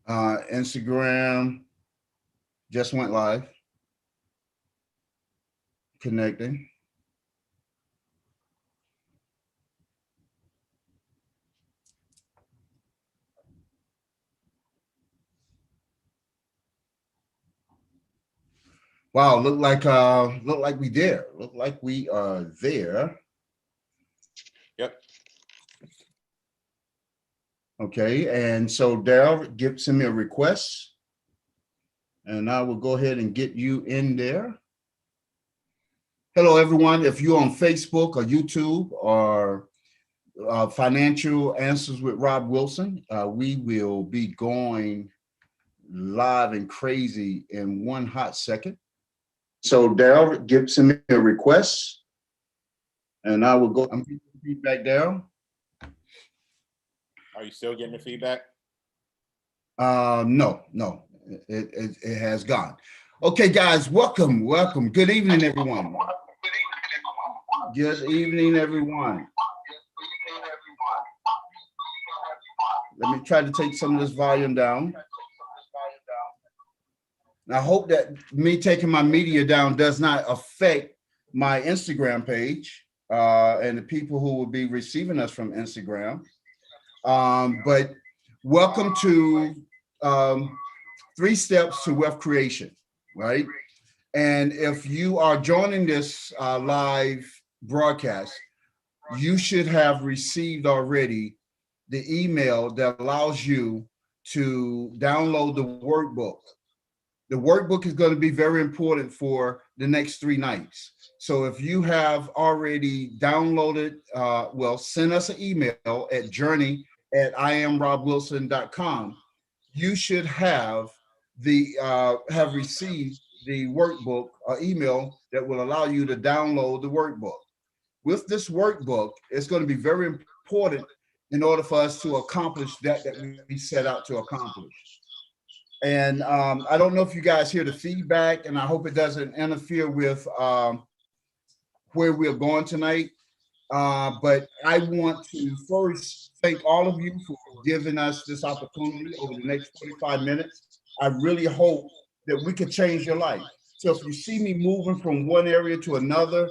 Instagram just went live, connecting. Wow, look like we there. Look like we are there. Yep. Okay, and so Daryl, send me a request, and I will go ahead and get you in there. Hello, everyone. If you're on Facebook or YouTube or Financial Answers with Rob Wilson, we will be going live and crazy in one hot second. So Daryl, send me a request, and I will go. I'm getting feedback, Daryl. Are you still getting the feedback? No, it has gone. Okay, guys, welcome. Good evening, everyone. Good evening, everyone. Let me try to take some of this volume down. I hope that me taking my media down does not affect my Instagram page and the people who will be receiving us from Instagram. But welcome to 3 Steps to Wealth Creation, right? And if you are joining this live broadcast, you should have received already the email that allows you to download the workbook. The workbook is going to be very important for the next 3 nights. So if you have already downloaded, send us an email at journey@iamrobwilson.com. You should have received the workbook or email that will allow you to download the workbook. With this workbook, it's going to be very important in order for us to accomplish that we set out to accomplish. And I don't know if you guys hear the feedback, and I hope it doesn't interfere with where we're going tonight. But I want to first thank all of you for giving us this opportunity over the next 45 minutes. I really hope that we could change your life. So if you see me moving from one area to another,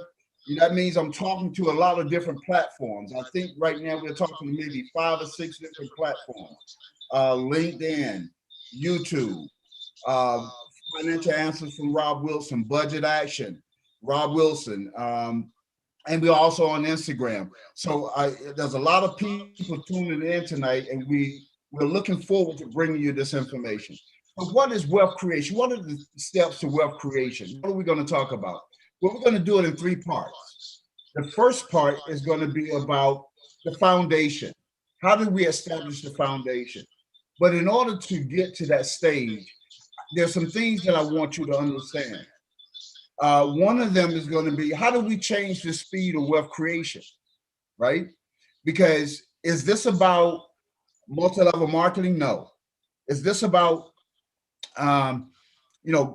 that means I'm talking to a lot of different platforms. I think right now we're talking to maybe 5 or 6 different platforms. LinkedIn, YouTube, uh, Financial Answers from Rob Wilson, Budget Action, Rob Wilson, and we're also on Instagram. So there's a lot of people tuning in tonight, and we're looking forward to bringing you this information. So what is wealth creation? What are the steps to wealth creation? What are we going to talk about? Well, we're going to do it in 3 parts. The first part is going to be about the foundation. How do we establish the foundation? But in order to get to that stage, there's some things that I want you to understand. One of them is going to be, how do we change the speed of wealth creation, right? Because is this about multi-level marketing? No. Is this about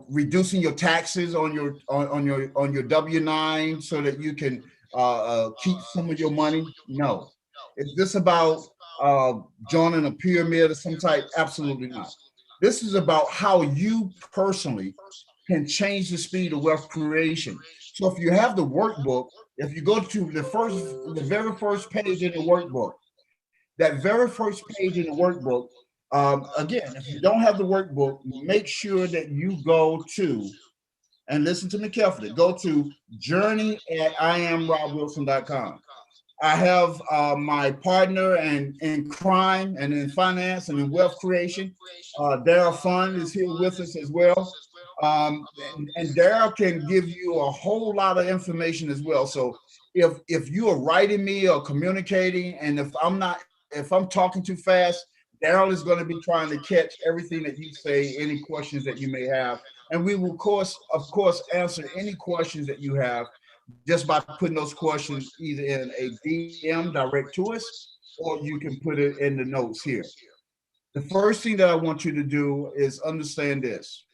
reducing your taxes on your W-9 so that you can keep some of your money? No. Is this about joining a pyramid of some type? Absolutely not. This is about how you personally can change the speed of wealth creation. So if you have the workbook, if you go to the very first page in the workbook, that very first page in the workbook, again, if you don't have the workbook, make sure that you go to, and listen to me carefully, go to journey@iamrobwilson.com. I have my partner in crime and in finance and in wealth creation. Daryl Fund is here with us as well. And Daryl can give you a whole lot of information as well. So if you are writing me or communicating, and if I'm talking too fast, Daryl is going to be trying to catch everything that you say, any questions that you may have. And we will, of course, answer any questions that you have just by putting those questions either in a DM direct to us, or you can put it in the notes here. The first thing that I want you to do is understand this.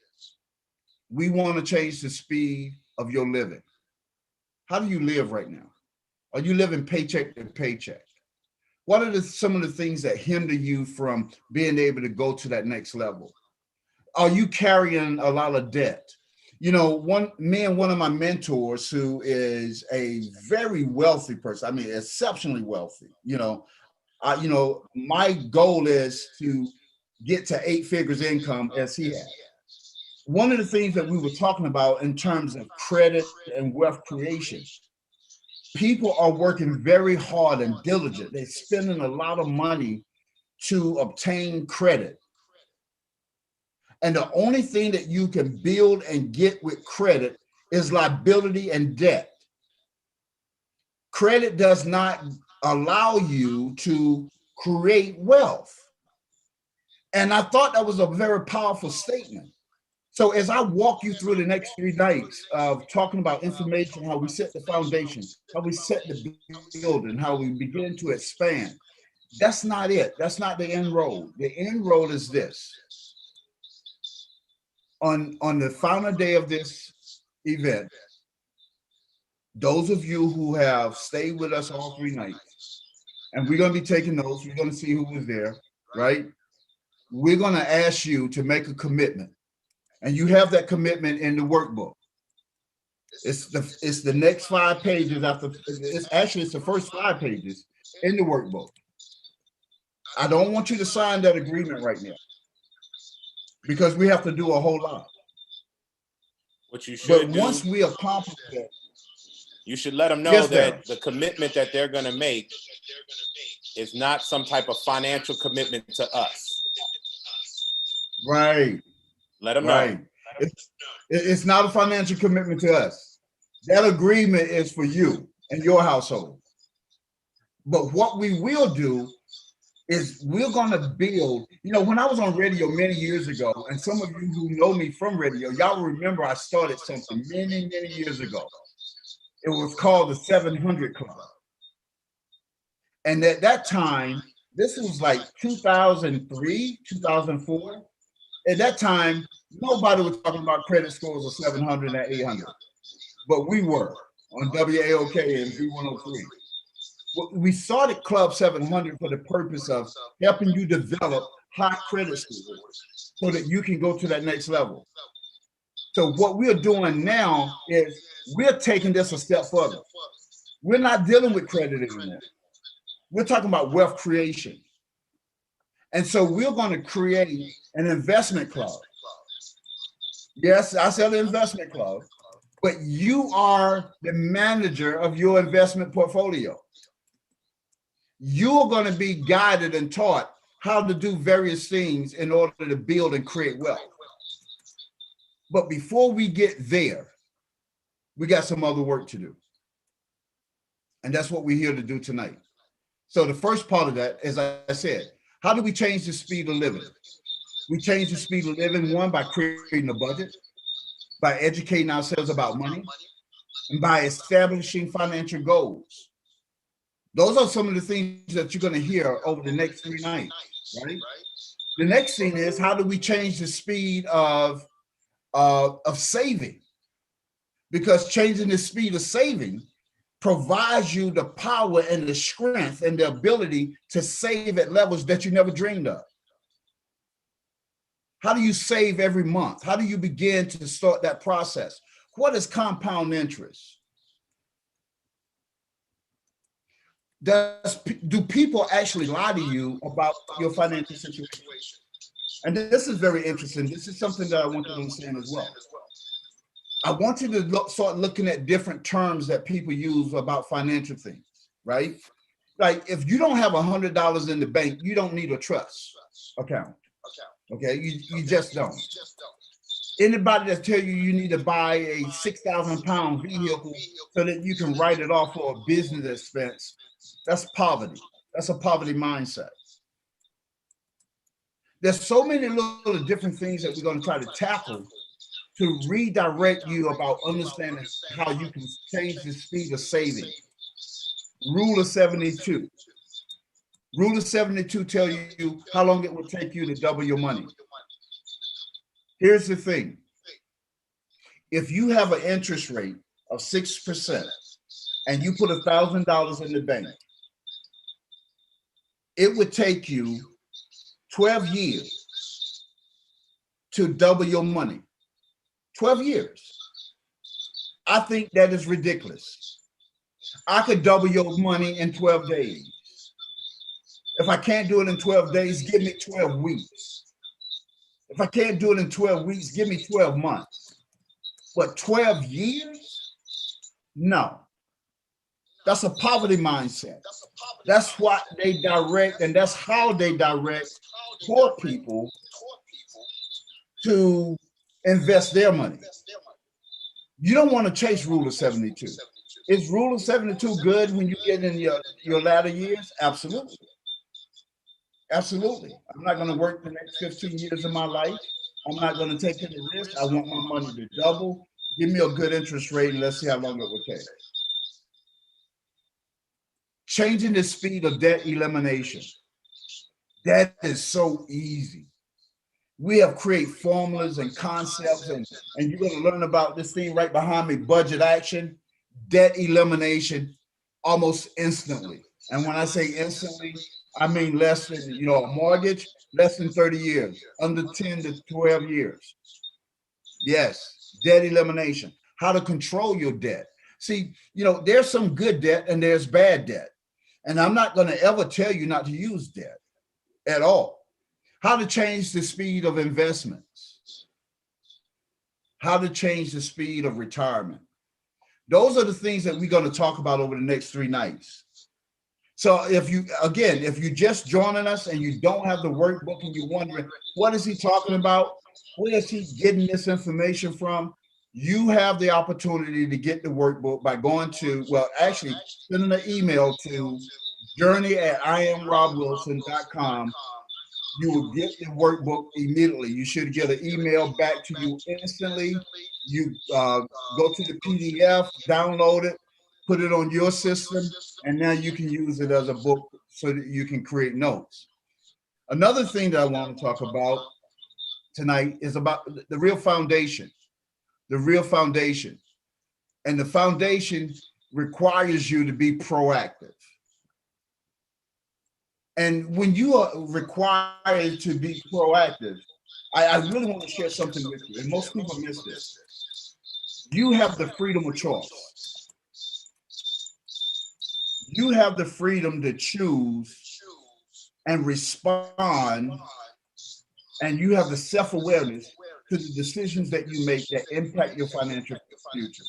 We want to change the speed of your living. How do you live right now? Are you living paycheck to paycheck? What are some of the things that hinder you from being able to go to that next level? Are you carrying a lot of debt? One of my mentors who is a very wealthy person, I mean, exceptionally wealthy, my goal is to get to 8 figures income as he has. One of the things that we were talking about in terms of credit and wealth creation, people are working very hard and diligent. They're spending a lot of money to obtain credit. And the only thing that you can build and get with credit is liability and debt. Credit does not allow you to create wealth. And I thought that was a very powerful statement. So as I walk you through the next 3 nights of talking about information, how we set the foundation, how we set the building, how we begin to expand, that's not it. That's not the end road. The end road is this. On the final day of this event, those of you who have stayed with us all 3 nights, and we're going to be taking notes, we're going to see who was there, right? We're going to ask you to make a commitment. And you have that commitment in the workbook. It's the next 5 pages after. It's the first 5 pages in the workbook. I don't want you to sign that agreement right now because we have to do a whole lot. What you should But do, once we accomplish that, you should let them know yes, that the commitment that they're going to make is not some type of financial commitment to us. Right. Let them Right. know. It's not a financial commitment to us. That agreement is for you and your household. But what we will do is we're going to build, when I was on radio many years ago, and some of you who know me from radio, y'all remember I started something many, many years ago. It was called the 700 Club. And at that time, this was like 2003, 2004. At that time, nobody was talking about credit scores of 700 and 800, but we were on WAOK and V103. We started Club 700 for the purpose of helping you develop high credit scores so that you can go to that next level. So what we're doing now is we're taking this a step further. We're not dealing with credit anymore. We're talking about wealth creation. And so we're going to create an investment club. Yes, I said an investment club, but you are the manager of your investment portfolio. You're going to be guided and taught how to do various things in order to build and create wealth. But before we get there, we got some other work to do. And that's what we're here to do tonight. So the first part of that, as I said, how do we change the speed of living? We change the speed of living, one, by creating a budget, by educating ourselves about money, and by establishing financial goals. Those are some of the things that you're going to hear over the next 3 nights, right? The next thing is, how do we change the speed of saving? Because changing the speed of saving provides you the power and the strength and the ability to save at levels that you never dreamed of. How do you save every month? How do you begin to start that process? What is compound interest? Do people actually lie to you about your financial situation? And this is very interesting. This is something that I want you to understand as well. I want you to start looking at different terms that people use about financial things, right? Like if you don't have $100 in the bank, you don't need a trust account. Okay, you just don't. Anybody that tell you you need to buy a 6,000-pound vehicle so that you can write it off for a business expense, that's poverty. That's a poverty mindset. There's so many little different things that we're going to try to tackle to redirect you about understanding how you can change the speed of saving. Rule of 72. Rule of 72 tells you how long it will take you to double your money. Here's the thing. If you have an interest rate of 6% and you put $1,000 in the bank, it would take you 12 years to double your money. 12 years. I think that is ridiculous. I could double your money in 12 days. If I can't do it in 12 days, give me 12 weeks. If I can't do it in 12 weeks, give me 12 months. But 12 years? No. That's a poverty mindset. That's what they direct, and that's how they direct poor people to invest their money. You don't want to chase Rule of 72. Is Rule of 72 good when you get in your latter years? Absolutely. Absolutely. I'm not going to work the next 15 years of my life. I'm not going to take any risk. I want my money to double. Give me a good interest rate and let's see how long it will take. Changing the speed of debt elimination. That is so easy. We have created formulas and concepts, and you're going to learn about this thing right behind me, budget action, debt elimination, almost instantly. And when I say instantly, I mean less than, a mortgage, less than 30 years, under 10 to 12 years. Yes, debt elimination, how to control your debt. See, there's some good debt and there's bad debt. And I'm not going to ever tell you not to use debt at all. How to change the speed of investments, how to change the speed of retirement. Those are the things that we're going to talk about over the next 3 nights. So if you're just joining us and you don't have the workbook and you're wondering, what is he talking about? Where is he getting this information from? You have the opportunity to get the workbook by going to, sending an email to journey@IamRobWilson.com. You will get the workbook immediately. You should get an email back to you instantly. You go to the PDF, download it, put it on your system, and now you can use it as a book so that you can create notes. Another thing that I want to talk about tonight is about the real foundation. The real foundation. And the foundation requires you to be proactive. And when you are required to be proactive, I really want to share something with you. And most people miss this. You have the freedom of choice. You have the freedom to choose and respond. And you have the self-awareness to the decisions that you make that impact your financial future.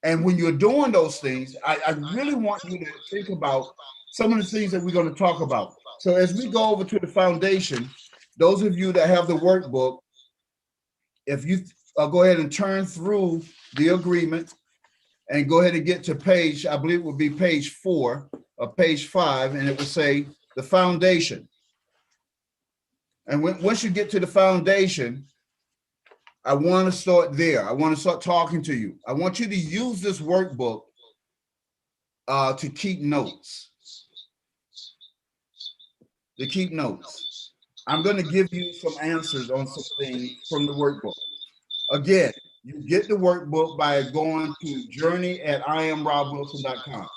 And when you're doing those things, I really want you to think about some of the things that we're going to talk about. So as we go over to the foundation, those of you that have the workbook, if you go ahead and turn through the agreement and go ahead and get to page, I believe it would be page 4 or page 5, and it will say the foundation. And once you get to the foundation, I want to start there. I want to start talking to you. I want you to use this workbook to keep notes. To keep notes. I'm going to give you some answers on some things from the workbook. Again, you get the workbook by going to journey@IamRobWilson.com.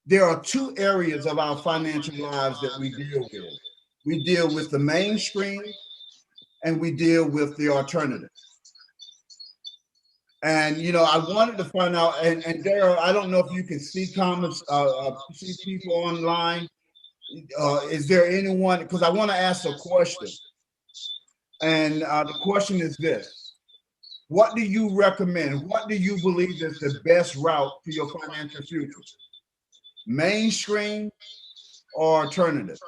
There are 2 areas of our financial lives that we deal with. We deal with the mainstream and we deal with the alternative. And I wanted to find out, and Daryl, I don't know if you can see comments, see people online. Is there anyone? Because I want to ask a question, and the question is this: what do you recommend? What do you believe is the best route to your financial future? Mainstream or alternative?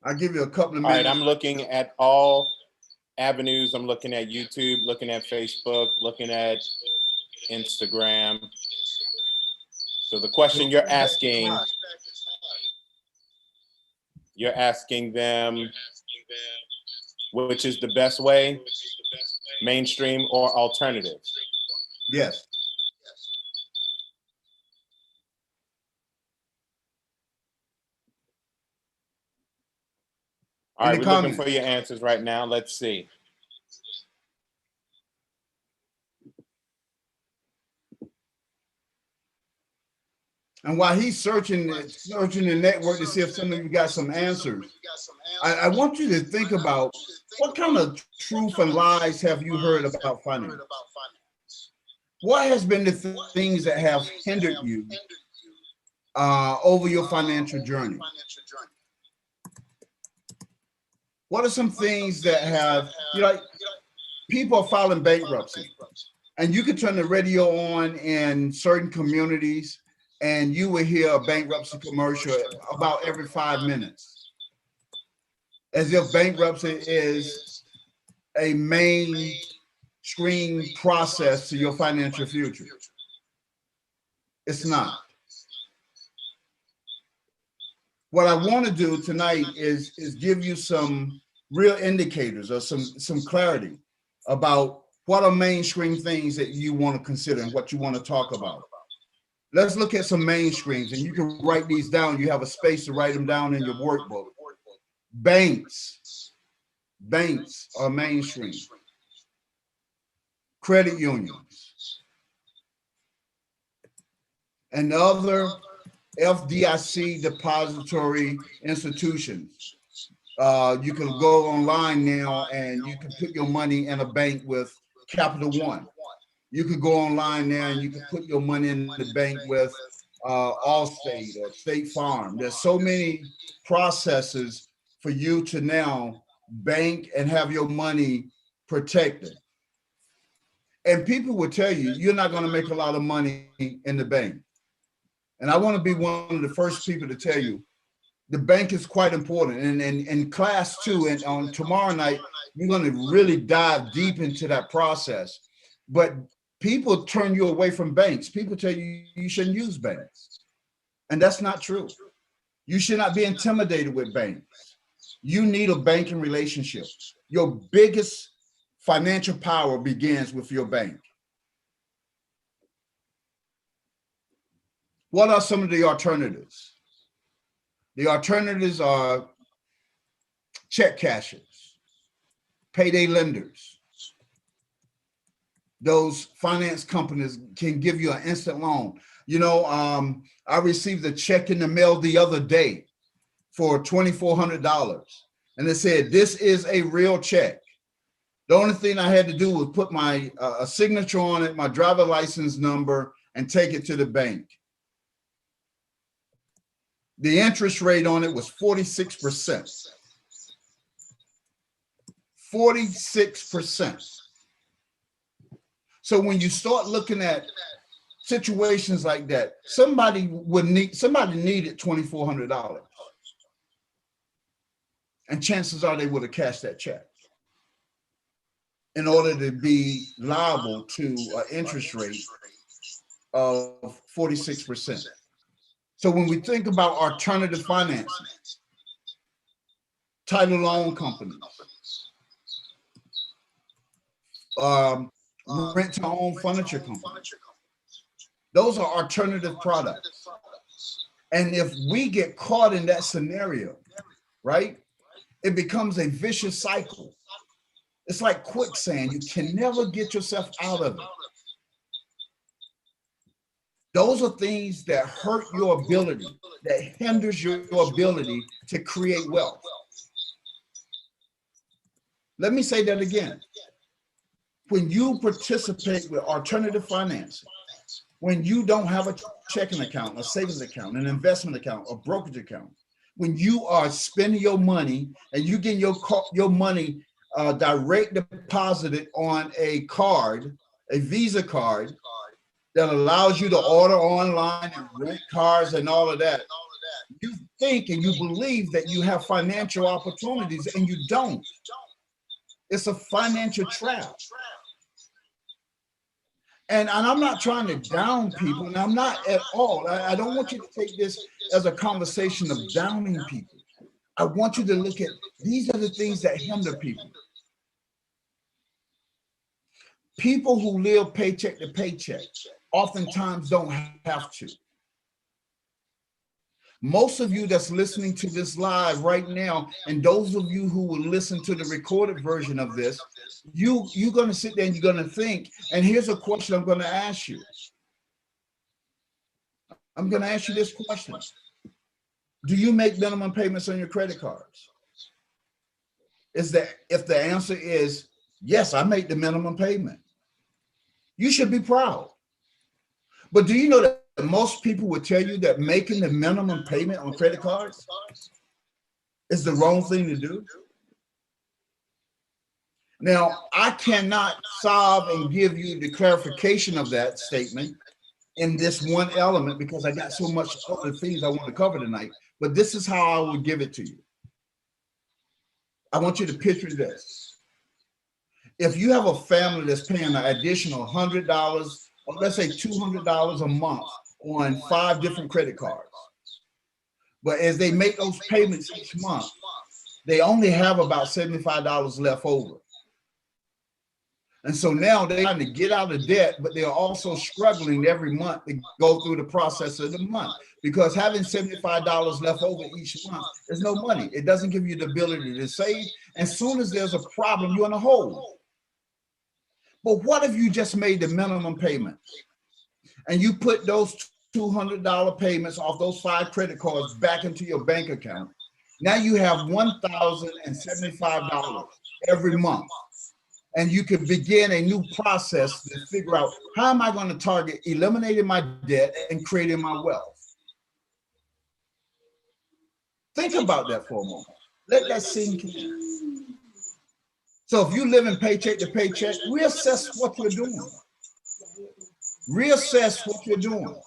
I'll give you a couple of minutes. All right, I'm looking at all avenues. I'm looking at YouTube, looking at Facebook, looking at Instagram. So the question you're asking them, which is the best way, mainstream or alternative? Yes. All right, we're looking for your answers right now. Let's see. And while he's searching the network to see if some of you got some answers, I want you to think about what kind of truth and lies have you heard about finance? What has been the things that have hindered you over your financial journey? What are some things that have, people are filing bankruptcy, and you can turn the radio on in certain communities and you will hear a bankruptcy commercial about every 5 minutes, as if bankruptcy is a mainstream process to your financial future. It's not. What I want to do tonight is give you some real indicators or some clarity about what are mainstream things that you want to consider and what you want to talk about. Let's look at some mainstreams, and you can write these down. You have a space to write them down in your workbook. Banks are mainstream. Credit unions and other FDIC depository institutions. You can go online now and you can put your money in a bank with Capital One. You could go online now and you can put your money in the bank with Allstate or State Farm. There's so many processes for you to now bank and have your money protected. And people will tell you, you're not going to make a lot of money in the bank. And I want to be one of the first people to tell you, the bank is quite important. And in class 2, and on tomorrow night, we're going to really dive deep into that process. But people turn you away from banks. People tell you you shouldn't use banks. And that's not true. You should not be intimidated with banks. You need a banking relationship. Your biggest financial power begins with your bank. What are some of the alternatives? The alternatives are check cashers, payday lenders. Those finance companies can give you an instant loan. I received a check in the mail the other day for $2,400, and it said, "This is a real check." The only thing I had to do was put my a signature on it, my driver license number, and take it to the bank. The interest rate on it was 46%. 46%. So when you start looking at situations like that, somebody needed $2,400. And chances are they would have cashed that check in order to be liable to an interest rate of 46%. So when we think about alternative financing, title loan companies, rent-to-own furniture companies, those are alternative products. And if we get caught in that scenario, right, it becomes a vicious cycle. It's like quicksand. You can never get yourself out of it. Those are things that hurt your ability, that hinders your ability to create wealth. Let me say that again. When you participate with alternative financing, when you don't have a checking account, a savings account, an investment account, a brokerage account, when you are spending your money and you get your money direct deposited on a card, a Visa card, that allows you to order online and rent cars and all of that, you think and you believe that you have financial opportunities, and you don't. It's a financial trap. And I'm not trying to down people, and I'm not at all. I don't want you to take this as a conversation of downing people. I want you to look at, these are the things that hinder people. People who live paycheck to paycheck oftentimes don't have to. Most of you that's listening to this live right now, and those of you who will listen to the recorded version of this, you're going to sit there and you're going to think, and here's a question I'm going to ask you. I'm going to ask you this question. Do you make minimum payments on your credit cards? If the answer is yes, I make the minimum payment, you should be proud. But do you know that most people would tell you that making the minimum payment on credit cards is the wrong thing to do? Now, I cannot solve and give you the clarification of that statement in this one element because I got so much other things I want to cover tonight. But this is how I would give it to you. I want you to picture this. If you have a family that's paying an additional $100, or let's say $200 a month on 5 different credit cards, but as they make those payments each month, they only have about $75 left over. And so now they're trying to get out of debt, but they're also struggling every month to go through the process of the month because having $75 left over each month is no money. It doesn't give you the ability to save. As soon as there's a problem, you're in a hole. But what if you just made the minimum payment and you put those $200 payments off those 5 credit cards back into your bank account? Now you have $1,075 every month. And you can begin a new process to figure out how am I going to target eliminating my debt and creating my wealth. Think about that for a moment. Let that sink in. So if you live in paycheck to paycheck, reassess what you're doing. Reassess what you're doing.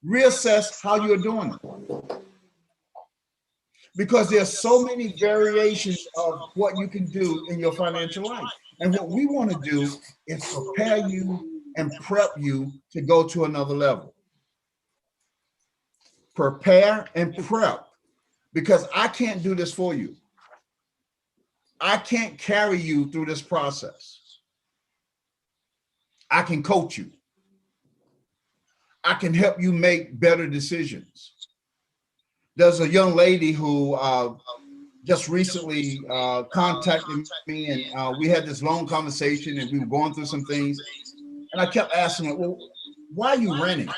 Reassess how you're doing it. Because there's so many variations of what you can do in your financial life. And what we want to do is prepare you and prep you to go to another level. Prepare and prep, because I can't do this for you. I can't carry you through this process. I can coach you. I can help you make better decisions. There's a young lady who just recently contacted me, and we had this long conversation, and we were going through some things. And I kept asking her, well, why are you renting?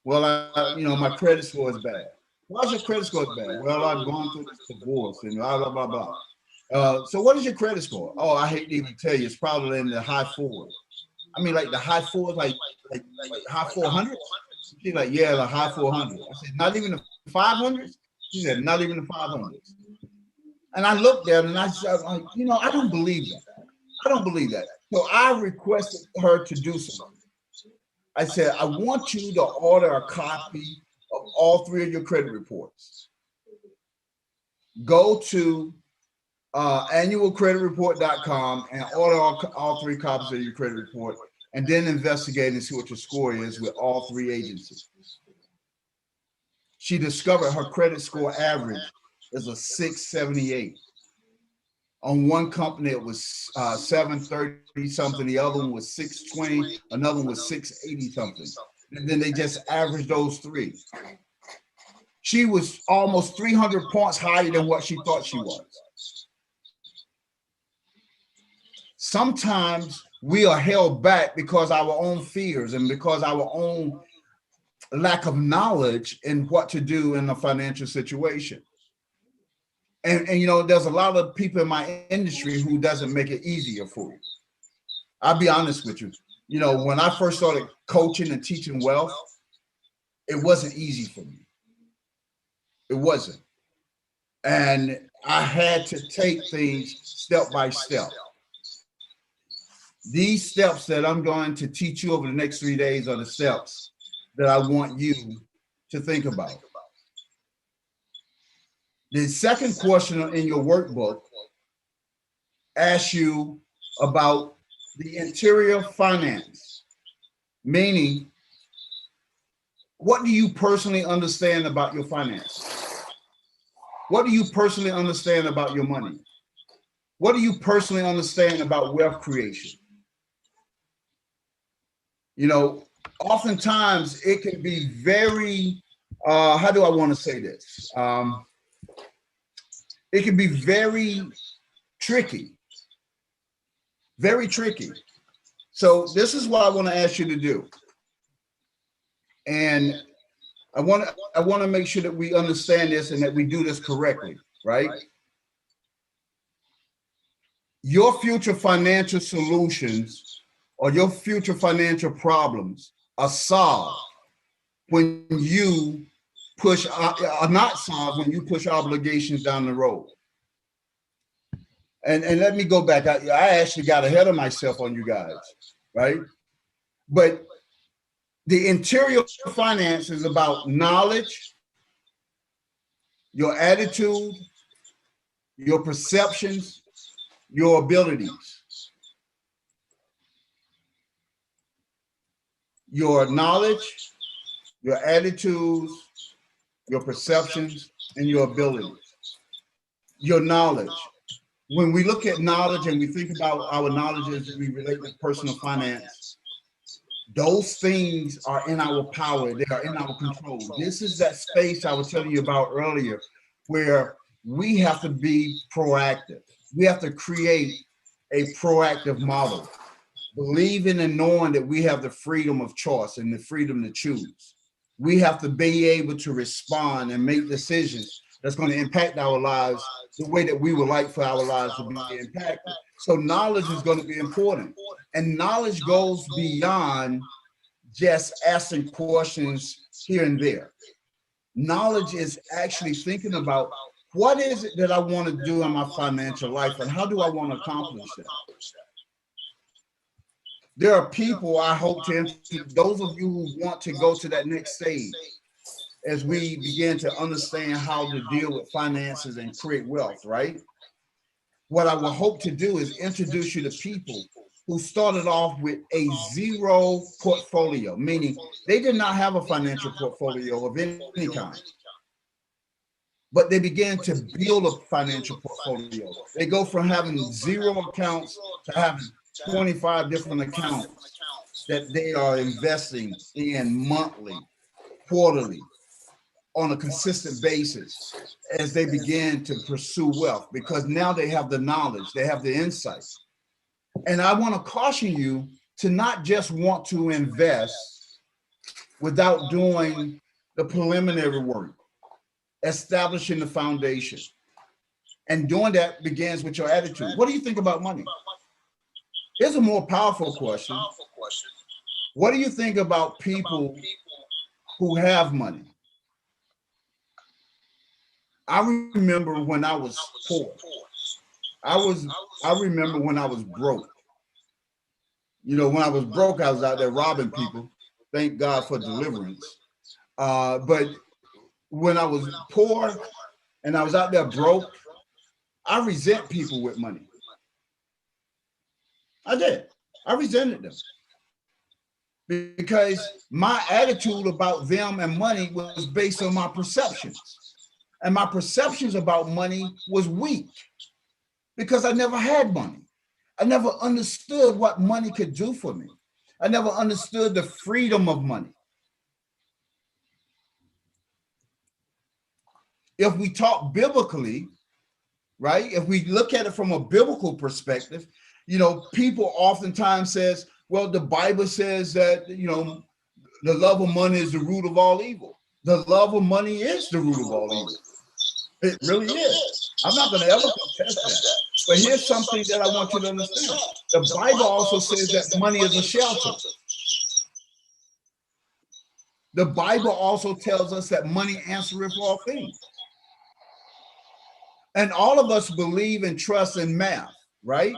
Well, my credit score is bad. Why is your credit score bad? Well, I've gone through this divorce and blah, blah, blah, blah. So what is your credit score? Oh, I hate to even tell you, it's probably in the high 4s. I mean, like the high 4s, like high 400s? She's like, yeah, the high 400s. I said, not even the 500s? She said, not even the 500s. And I looked at her and I said, I don't believe that. I don't believe that. So I requested her to do something. I said, I want you to order a copy of all 3 of your credit reports. Go to annualcreditreport.com and order all 3 copies of your credit report, and then investigate and see what your score is with all 3 agencies. She discovered her credit score average is a 678. On one company, it was 730 something. The other one was 620. Another one was 680 something. And then they just averaged those 3. She was almost 300 points higher than what she thought she was. Sometimes we are held back because our own fears and because our own lack of knowledge in what to do in a financial situation. And there's a lot of people in my industry who doesn't make it easier for you. I'll be honest with you. When I first started coaching and teaching wealth, it wasn't easy for me. It wasn't. And I had to take things step by step. These steps that I'm going to teach you over the next 3 days are the steps that I want you to think about. The second question in your workbook asks you about the interior finance, meaning, what do you personally understand about your finance? What do you personally understand about your money? What do you personally understand about wealth creation? Oftentimes it can be very, how do I want to say this? It can be very tricky, very tricky. So this is what I want to ask you to do. And I want to make sure that we understand this and that we do this correctly, right? Your future financial solutions or your future financial problems are solved when you are not solved when you push obligations down the road. And let me go back. I actually got ahead of myself on you guys, right? But the interior finance is about knowledge, your attitude, your perceptions, your abilities. Your knowledge, your attitudes, your perceptions, and your abilities. Your knowledge. When we look at knowledge and we think about our knowledge as we relate to personal finance, those things are in our power. They are in our control. This is that space I was telling you about earlier, where we have to be proactive. We have to create a proactive model, believing and knowing that we have the freedom of choice and the freedom to choose. We have to be able to respond and make decisions that's going to impact our lives the way that we would like for our lives to be impacted. So knowledge is going to be important. And knowledge goes beyond just asking questions here and there. Knowledge is actually thinking about what is it that I want to do in my financial life and how do I want to accomplish that? There are people I hope to, those of you who want to go to that next stage, as we begin to understand how to deal with finances and create wealth, right? What I will hope to do is introduce you to people who started off with a zero portfolio, meaning they did not have a financial portfolio of any kind, but they began to build a financial portfolio. They go from having zero accounts to having 25 different accounts that they are investing in monthly, quarterly, on a consistent basis as they begin to pursue wealth, because now they have the knowledge, they have the insight. And I want to caution you to not just want to invest without doing the preliminary work, establishing the foundation. And doing that begins with your attitude. What do you think about money? Here's a more powerful question. What do you think about people who have money? I remember when I was poor. I remember when I was broke. You know, when I was broke, I was out there robbing people. Thank God for deliverance. But when I was poor and I was out there broke, I resent people with money. I did. I resented them because my attitude about them and money was based on my perceptions. And my perceptions about money was weak because I never had money. I never understood what money could do for me. I never understood the freedom of money. If we talk biblically, right? If we look at it from a biblical perspective, you know, people oftentimes says, well, the Bible says that, you know, the love of money is the root of all evil. The love of money is the root of all evil. It really is. I'm not going to ever contest that. But here's something that I want you to understand. The Bible also says that money is a shelter. The Bible also tells us that money answereth all things. And all of us believe and trust in math, right?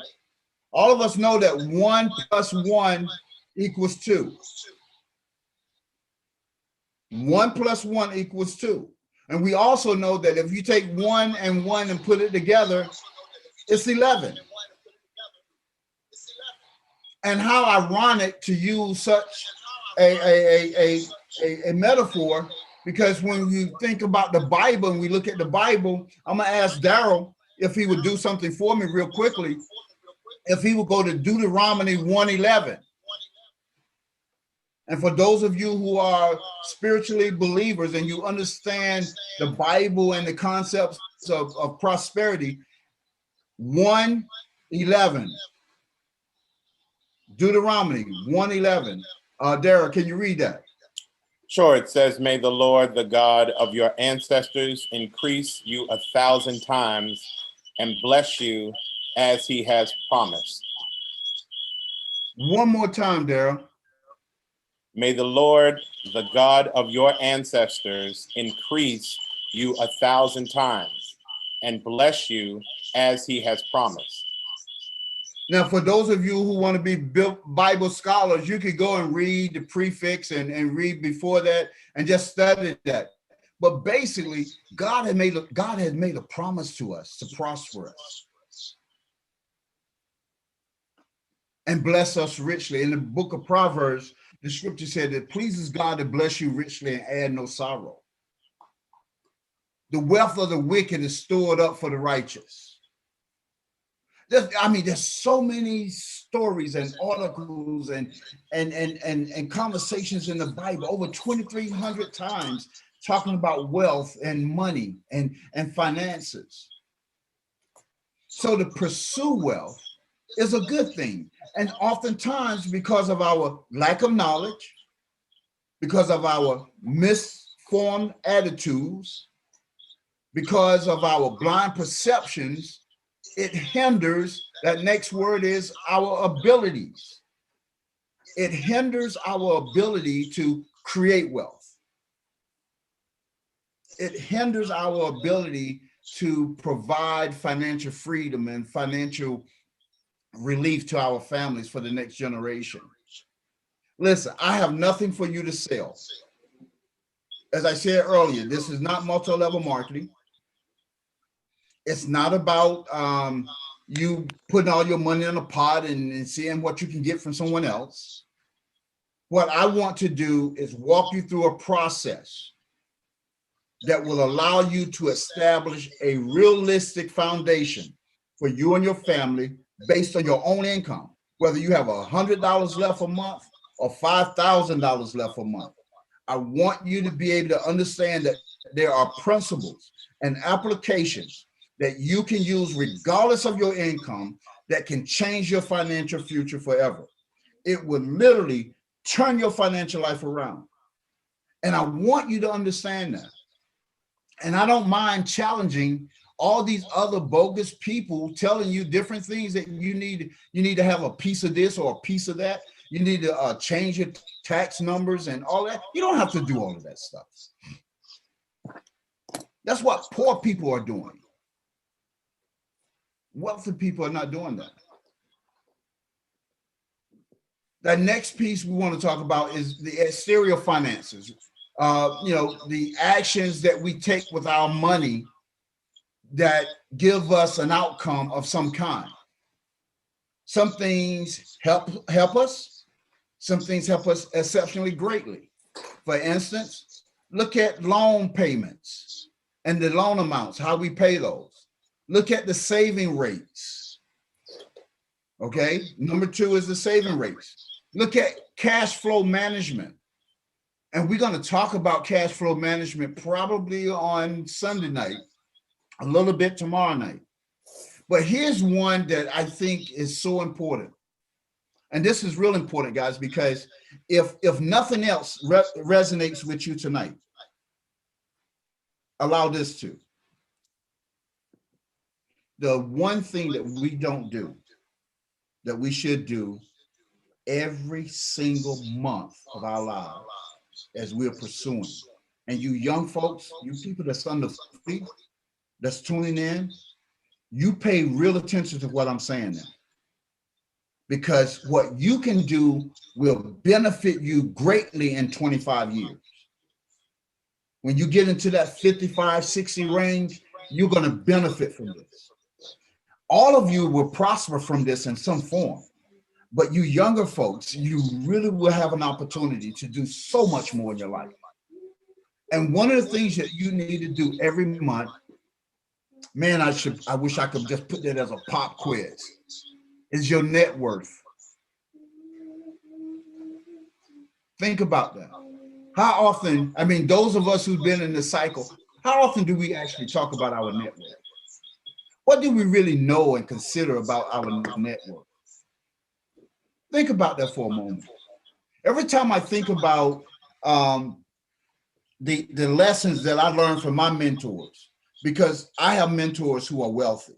All of us know that 1 + 1 = 2. 1 + 1 = 2. And we also know that if you take 1 and 1 and put it together, it's 11. And how ironic to use such a metaphor, because when you think about the Bible and we look at the Bible, I'm going to ask Daryl if he would do something for me real quickly. If he would go to Deuteronomy 1:11. And for those of you who are spiritually believers and you understand the Bible and the concepts of prosperity, 1:11. Deuteronomy 1:11. Daryl, can you read that? Sure, it says, may the Lord, the God of your ancestors, increase you 1,000 times and bless you as he has promised. One more time, Daryl. May the Lord, the God of your ancestors, increase you 1,000 times and bless you as he has promised. Now, for those of you who want to be Bible scholars, you could go and read the prefix and read before that and just study that. But basically, God had made a promise to us to prosper us and bless us richly. In the book of Proverbs, the scripture said it pleases God to bless you richly and add no sorrow. The wealth of the wicked is stored up for the righteous. There's so many stories and articles and conversations in the Bible over 2,300 times talking about wealth and money and finances. So to pursue wealth is a good thing. And oftentimes, because of our lack of knowledge, because of our misformed attitudes, because of our blind perceptions, it hinders, that next word is our abilities. It hinders our ability to create wealth. It hinders our ability to provide financial freedom and financial relief to our families for the next generation. Listen, I have nothing for you to sell. As I said earlier, this is not multi-level marketing. It's not about you putting all your money in a pot and seeing what you can get from someone else. What I want to do is walk you through a process that will allow you to establish a realistic foundation for you and your family based on your own income, whether you have $100 left a month or $5,000 left a month. I want you to be able to understand that there are principles and applications that you can use regardless of your income that can change your financial future forever. It would literally turn your financial life around. And I want you to understand that. And I don't mind challenging all these other bogus people telling you different things that you need to have a piece of this or a piece of that. You need to change your tax numbers and all that. You don't have to do all of that stuff. That's what poor people are doing. Wealthy people are not doing that. The next piece we want to talk about is the exterior finances. The actions that we take with our money that give us an outcome of some kind. Some things help us. Some things help us exceptionally greatly. For instance, look at loan payments and the loan amounts, how we pay those. Look at the saving rates. Okay. Number 2 is the saving rates. Look at cash flow management. And we're going to talk about cash flow management probably on Sunday night, a little bit tomorrow night. But here's one that I think is so important. And this is real important, guys, because if nothing else resonates with you tonight, allow this to. The one thing that we don't do, that we should do every single month of our lives as we're pursuing. And you young folks, you people that's under 40, that's tuning in, you pay real attention to what I'm saying now. Because what you can do will benefit you greatly in 25 years. When you get into that 55, 60 range, you're going to benefit from this. All of you will prosper from this in some form. But you younger folks, you really will have an opportunity to do so much more in your life. And one of the things that you need to do every month, man, I wish I could just put that as a pop quiz, is your net worth. Think about that. How often, those of us who've been in the cycle, how often do we actually talk about our net worth? What do we really know and consider about our net worth? Think about that for a moment. Every time I think about the lessons that I learned from my mentors, because I have mentors who are wealthy.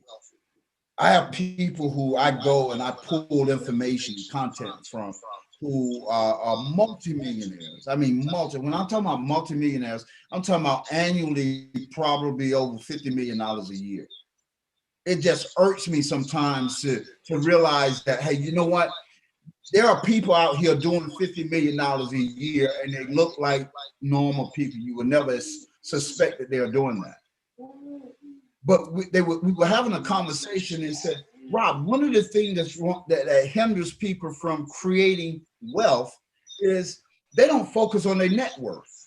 I have people who I go and I pull information, content from, who are multimillionaires. I mean, when I'm talking about multimillionaires, I'm talking about annually probably over $50 million a year. It just irks me sometimes to realize that, hey, you know what? There are people out here doing $50 million a year and they look like normal people. You would never suspect that they are doing that. But we were having a conversation and said, Rob, one of the things that's wrong, that hinders people from creating wealth is they don't focus on their net worth.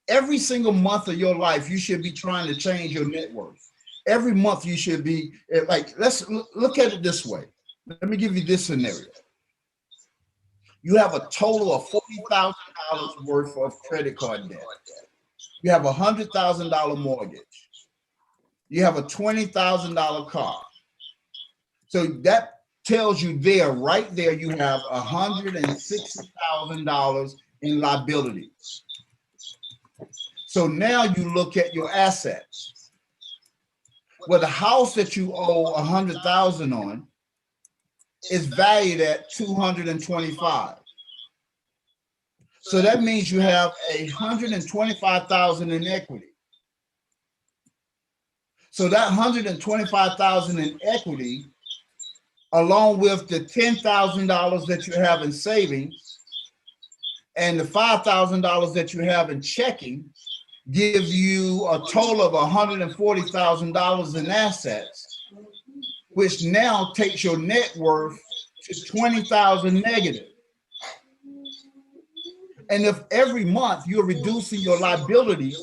Every single month of your life, you should be trying to change your net worth. Every month you should be like, let's look at it this way. Let me give you this scenario. You have a total of $40,000 worth of credit card debt. You have a $100,000 mortgage. You have a $20,000 car. So that tells you right there, you have $160,000 in liabilities. So now you look at your assets. Well, the house that you owe $100,000 on is valued at $225,000. So that means you have $125,000 in equity. So that $125,000 in equity, along with the $10,000 that you have in savings and the $5,000 that you have in checking, gives you a total of $140,000 in assets, which now takes your net worth to $20,000 negative. And if every month you're reducing your liabilities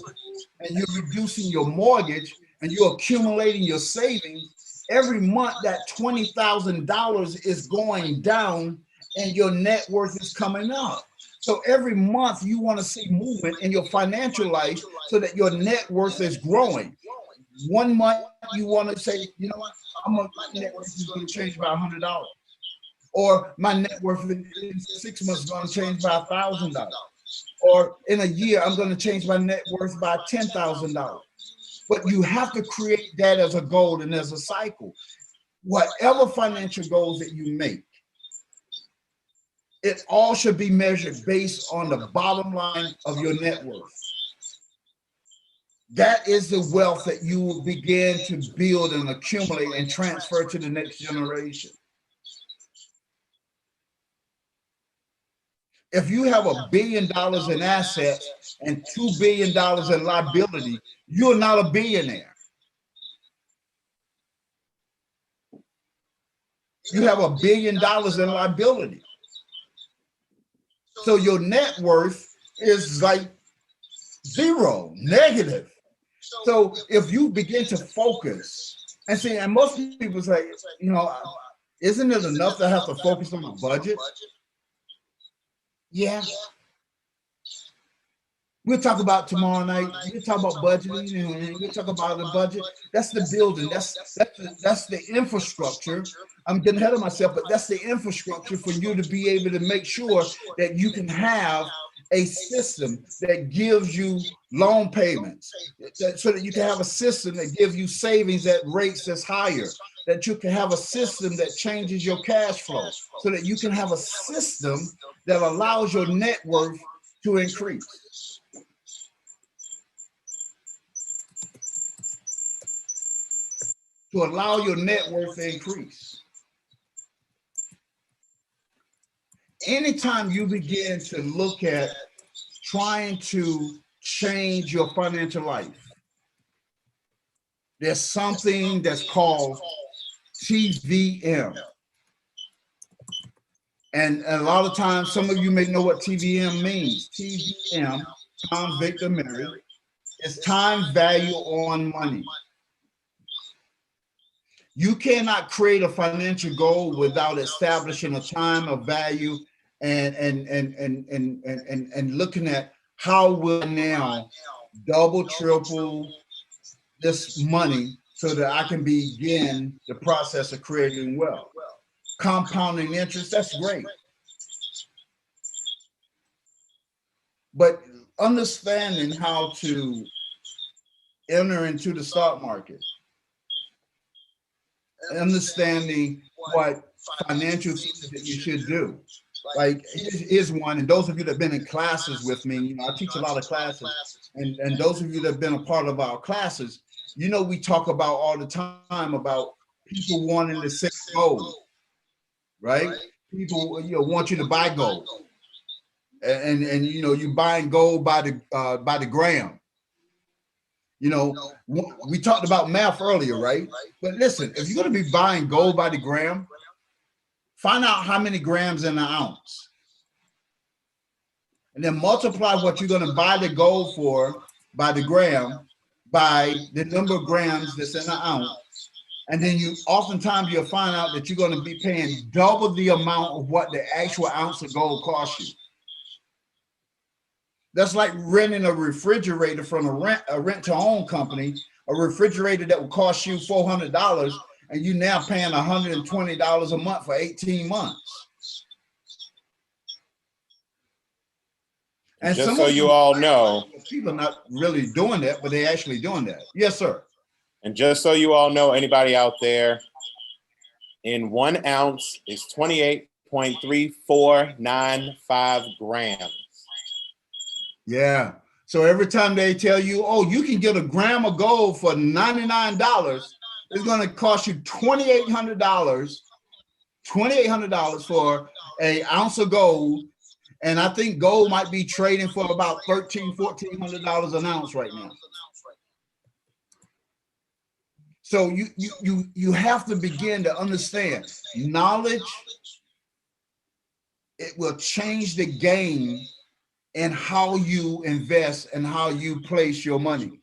and you're reducing your mortgage and you're accumulating your savings, every month that $20,000 is going down and your net worth is coming up. So every month you want to see movement in your financial life so that your net worth is growing. One month you want to say, you know what, my net worth is going to change by $100. Or my net worth in 6 months is going to change by $1,000. Or in a year, I'm going to change my net worth by $10,000. But you have to create that as a goal and as a cycle. Whatever financial goals that you make, it all should be measured based on the bottom line of your net worth. That is the wealth that you will begin to build and accumulate and transfer to the next generation. If you have $1 billion in assets and $2 billion in liability, you're not a billionaire. You have $1 billion in liability. So your net worth is like zero, negative. So if you begin to focus and see, and most people say, you know, isn't it enough to have to focus on the budget? Yeah. We'll talk about tomorrow night. We'll talk about budgeting and we'll talk about the budget. That's the building. That's the infrastructure. I'm getting ahead of myself, but that's the infrastructure for you to be able to make sure that you can have a system that gives you loan payments, so that you can have a system that gives you savings at rates that's higher, that you can have a system that changes your cash flow, so that you can have a system that allows your net worth to increase. To allow your net worth to increase. Anytime you begin to look at trying to change your financial life, there's something that's called TVM. And a lot of times, some of you may know what TVM means. TVM, Tom, Victor, Mary, is time value on money. You cannot create a financial goal without establishing a time of value and looking at how will now double, triple this money so that I can begin the process of creating wealth. Compounding interest, that's great. But understanding how to enter into the stock market, understanding what financial things that you should do. Like here's one, and those of you that have been in classes with me, you know, I teach a lot of classes, and those of you that have been a part of our classes, you know, we talk about all the time about people wanting to sell gold, right? People, you know, want you to buy gold, and you know, you buying gold by the gram. You know, we talked about math earlier, right? But listen, if you're going to be buying gold by the gram, find out how many grams in an ounce, and then multiply what you're going to buy the gold for by the gram by the number of grams that's in an ounce. And then you oftentimes you'll find out that you're going to be paying double the amount of what the actual ounce of gold costs you. That's like renting a refrigerator from a rent to own company, a refrigerator that will cost you $400, and you now paying $120 a month for 18 months. And just so you all know, people are not really doing that, but they're actually doing that. Yes, sir. And just so you all know, anybody out there, in 1 ounce is 28.3495 grams. Yeah. So every time they tell you, oh, you can get a gram of gold for $99, it's going to cost you $2,800 for an ounce of gold. And I think gold might be trading for about $1,400 an ounce right now. So you have to begin to understand knowledge. It will change the game in how you invest and how you place your money.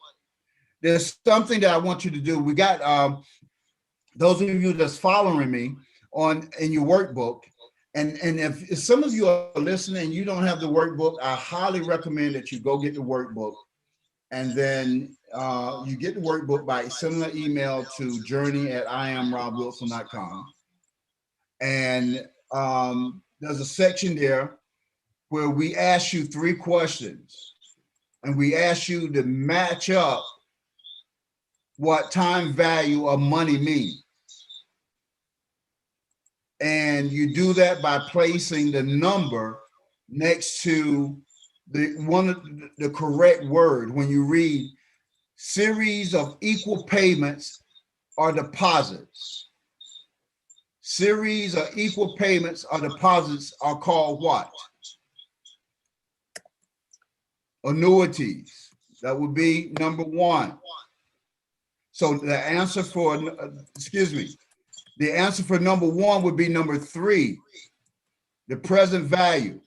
There's something that I want you to do. We got those of you that's following me in your workbook. And if some of you are listening and you don't have the workbook, I highly recommend that you go get the workbook. And then you get the workbook by sending an email to journey@iamrobwilson.com. And there's a section there where we ask you 3 questions. And we ask you to match up what time value of money means. And you do that by placing the number next to the correct word. When you read series of equal payments or deposits, series of equal payments or deposits are called what? Annuities. That would be number 1. So the answer for, the answer for number 1 would be number 3, the present value.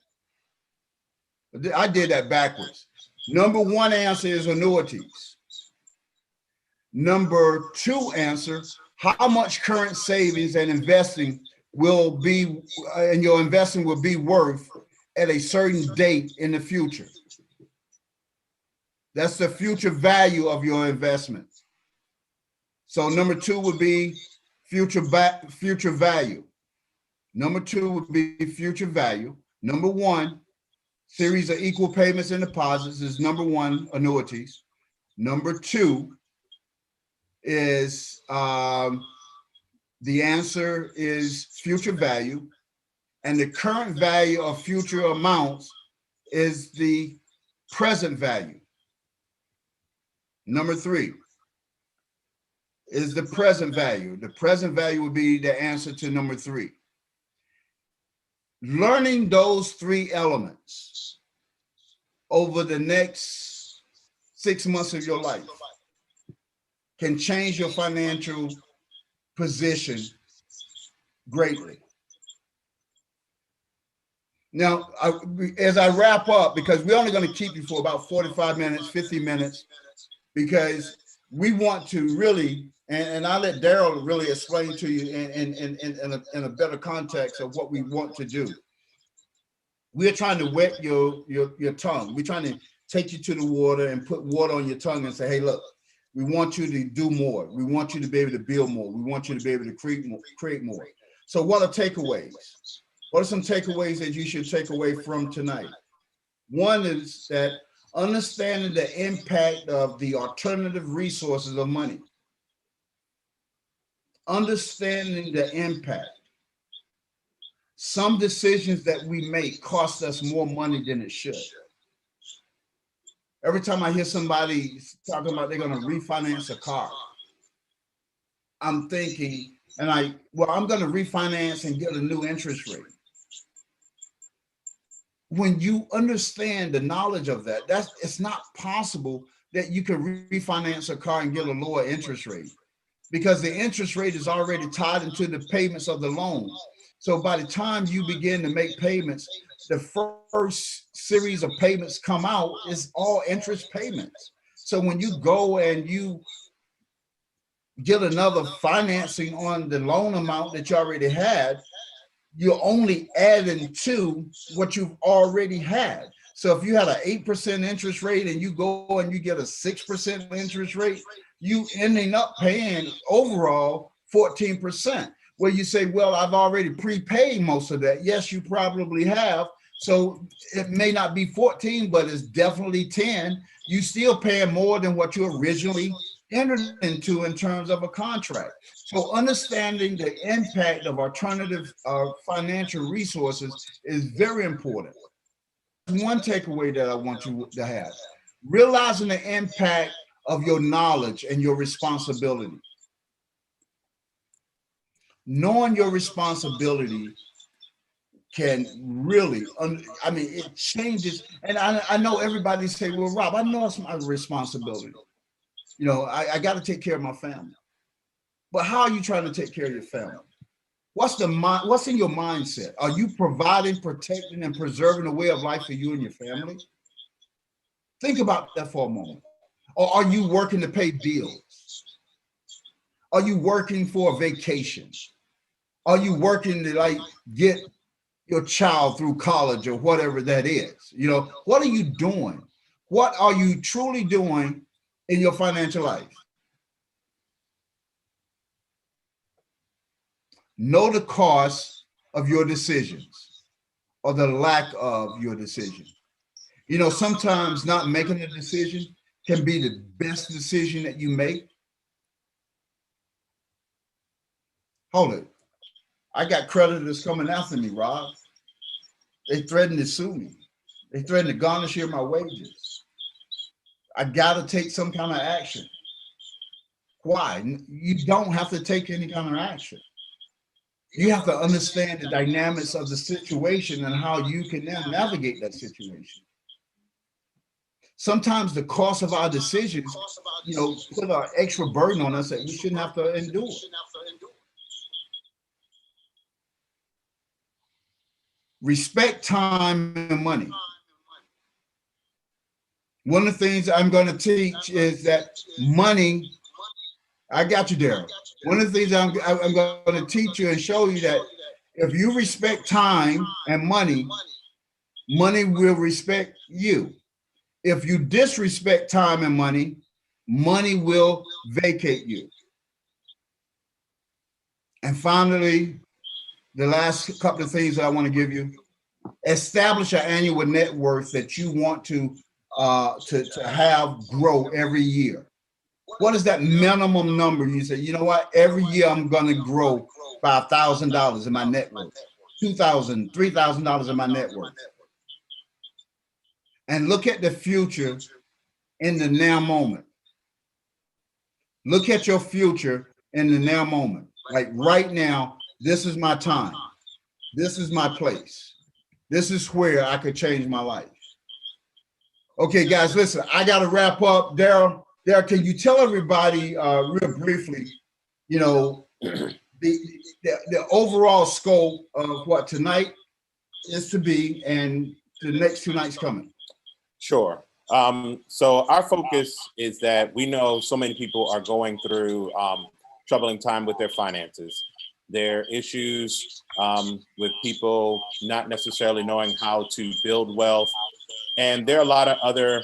I did that backwards. Number 1 answer is annuities. Number 2 answer, how much current savings and investing will be, and your investing will be worth at a certain date in the future. That's the future value of your investment. So number 2 would be future value. Number 2 would be future value. Number 1, series of equal payments and deposits is number 1, annuities. Number 2 is the answer is future value, and the current value of future amounts is the present value. Number 3 is the present value. The present value would be the answer to number 3. Learning those 3 elements over the next 6 months of your life can change your financial position greatly. Now, as I wrap up, because we're only going to keep you for about 45 minutes, 50 minutes, because we want to really, and I'll let Daryl really explain to you in a better context of what we want to do. We're trying to wet your tongue. We're trying to take you to the water and put water on your tongue and say, hey, look, we want you to do more. We want you to be able to build more. We want you to be able to create more. So what are takeaways? What are some takeaways that you should take away from tonight? One is that Understanding the impact of the alternative resources of money. Understanding the impact. Some decisions that we make cost us more money than it should. Every time I hear somebody talking about they're going to refinance a car, I'm thinking, I'm going to refinance and get a new interest rate. When you understand the knowledge of that, it's not possible that you can refinance a car and get a lower interest rate, because the interest rate is already tied into the payments of the loan. So by the time you begin to make payments, the first series of payments come out is all interest payments. So when you go and you get another financing on the loan amount that you already had, you're only adding to what you've already had. So if you had an 8% interest rate and you go and you get a 6% interest rate, you ending up paying overall 14%. Where you say, well, I've already prepaid most of that. Yes, you probably have. So it may not be 14, but it's definitely 10. You still paying more than what you originally entered into in terms of a contract. So understanding the impact of alternative financial resources is very important. One takeaway that I want you to have: realizing the impact of your knowledge and your responsibility. Knowing your responsibility can really, it changes. And I know everybody say, well, Rob, I know it's my responsibility. I got to take care of my family. But how are you trying to take care of your family? What's in your mindset? Are you providing, protecting, and preserving a way of life for you and your family? Think about that for a moment. Or are you working to pay bills? Are you working for a vacation? Are you working to get your child through college or whatever that is? What are you doing? What are you truly doing in your financial life? Know the cost of your decisions or the lack of your decision. Sometimes not making a decision can be the best decision that you make. Hold it. I got creditors coming after me, Rob. They threaten to sue me. They threaten to garnish my wages. I got to take some kind of action. Why? You don't have to take any kind of action. You have to understand the dynamics of the situation and how you can now navigate that situation. Sometimes the cost of our decisions, put an extra burden on us that we shouldn't have to endure. Respect time and money. One of the things I'm going to teach is that money, I got you, Daryl. One of the things I'm going to teach you and show you that if you respect time and money, money will respect you. If you disrespect time and money, money will vacate you. And finally, the last couple of things that I want to give you: establish an annual net worth that you want to have grow every year. What is that minimum number? You say, you know what? Every year I'm going to grow $5,000 in my net worth, $2,000, $3,000 in my net worth. And look at the future in the now moment. Look at your future in the now moment. Like right now, this is my time. This is my place. This is where I could change my life. Okay, guys, listen, I got to wrap up. Daryl, can you tell everybody real briefly, the overall scope of what tonight is to be and the next 2 nights coming? Sure. So our focus is that we know so many people are going through troubling time with their finances. There are issues with people not necessarily knowing how to build wealth. And there are a lot of other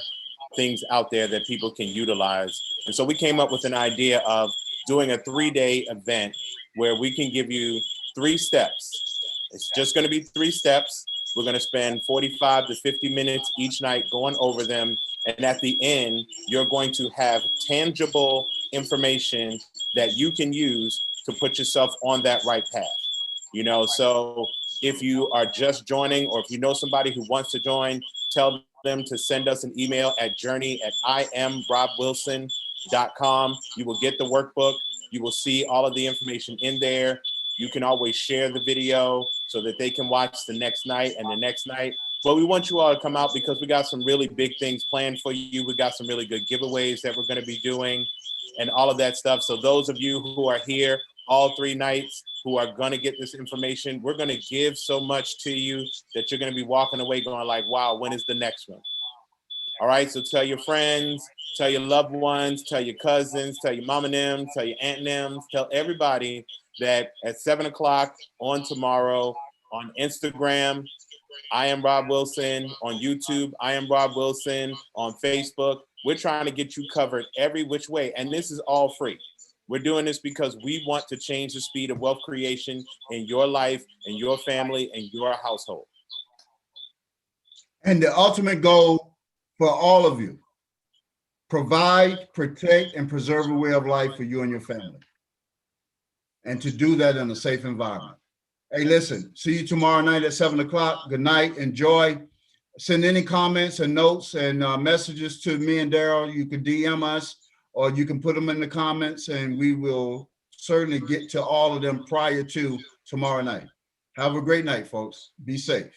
things out there that people can utilize. And so we came up with an idea of doing a 3-day event where we can give you 3 steps. It's just going to be 3 steps. We're going to spend 45 to 50 minutes each night going over them. And at the end, you're going to have tangible information that you can use to put yourself on that right path. You know, so if you are just joining, or if you know somebody who wants to join, tell them to send us an email at journey@IamRobWilson.com. You will get the workbook. You will see all of the information in there. You can always share the video so that they can watch the next night and the next night. But we want you all to come out because we got some really big things planned for you. We got some really good giveaways that we're going to be doing and all of that stuff. So those of you who are here all 3 nights, who are going to get this information, we're going to give so much to you that you're going to be walking away going like, wow, when is the next one? All right, so tell your friends, tell your loved ones, tell your cousins, tell your mom and them, tell your aunt and them, tell everybody that at 7 o'clock on tomorrow on Instagram, I am Rob Wilson, on YouTube, I am Rob Wilson, on Facebook. We're trying to get you covered every which way, and this is all free. We're doing this because we want to change the speed of wealth creation in your life, in your family, and your household. And the ultimate goal for all of you, provide, protect, and preserve a way of life for you and your family. And to do that in a safe environment. Hey, listen, see you tomorrow night at 7 o'clock. Good night. Enjoy. Send any comments and notes and messages to me and Daryl. You can DM us, or you can put them in the comments, and we will certainly get to all of them prior to tomorrow night. Have a great night, folks. Be safe.